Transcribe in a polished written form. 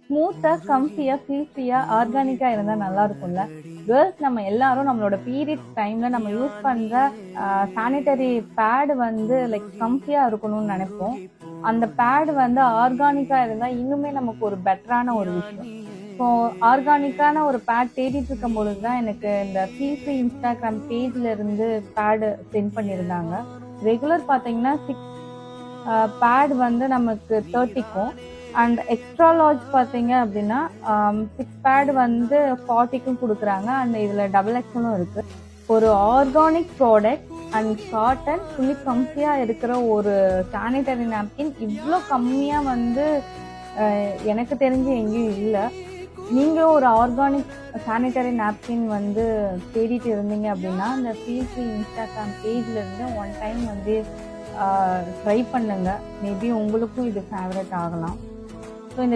ஸ்மூத்தா கம்ஃபியா ஃபீல் ஃப்ரீயா ஆர்கானிக்கா இருந்தா நல்லா இருக்கும்ல. கேர்ள்ஸ் நம்ம எல்லாரும் நம்மளோட பீரியட்ஸ் டைம்ல நம்ம யூஸ் பண்ற சானிட்டரி பேட் வந்து லைக் கம்ஃபியா இருக்கணும்னு நினைப்போம். அந்த பேட் வந்து ஆர்கானிக்கா இருந்தா இன்னுமே நமக்கு ஒரு பெட்டரான ஒரு விஷயம். ஸோ ஆர்கானிக்கான ஒரு பேட் தேடிட்டு இருக்கும் பொழுது தான் எனக்கு இந்த ஃபீல் ஃப்ரீ இன்ஸ்டாகிராம் பேஜ்ல இருந்து பேடு சென்ட் பண்ணியிருந்தாங்க. ரெகுலர் பார்த்தீங்கன்னா 6 பேட் வந்து நமக்கு 30க்கும் அண்ட் எக்ஸ்ட்ரா லார்ஜ் பார்த்தீங்க அப்படின்னா 6 பேட் வந்து 40க்கும் கொடுக்குறாங்க. அண்ட் இதில் டபுள் எக்ஸலும் இருக்கு. ஒரு organic product and cotton fully கம்ஃபியாக இருக்கிற ஒரு சானிட்டரி நாப்கின் இவ்வளோ கம்மியாக வந்து எனக்கு தெரிஞ்சு எங்கேயும் இல்லை. நீங்களும் ஒரு ஆர்கானிக் சானிட்டரி நாப்கின் வந்து தேடிட்டு இருந்தீங்க அப்படின்னா இந்த ஃபீல் ஃப்ரீ இன்ஸ்டாகிராம் பேஜ்ல இருந்து ஒன் டைம் வந்து ட்ரை பண்ணுங்க. மேபி உங்களுக்கும் இது ஃபேவரட் ஆகலாம்.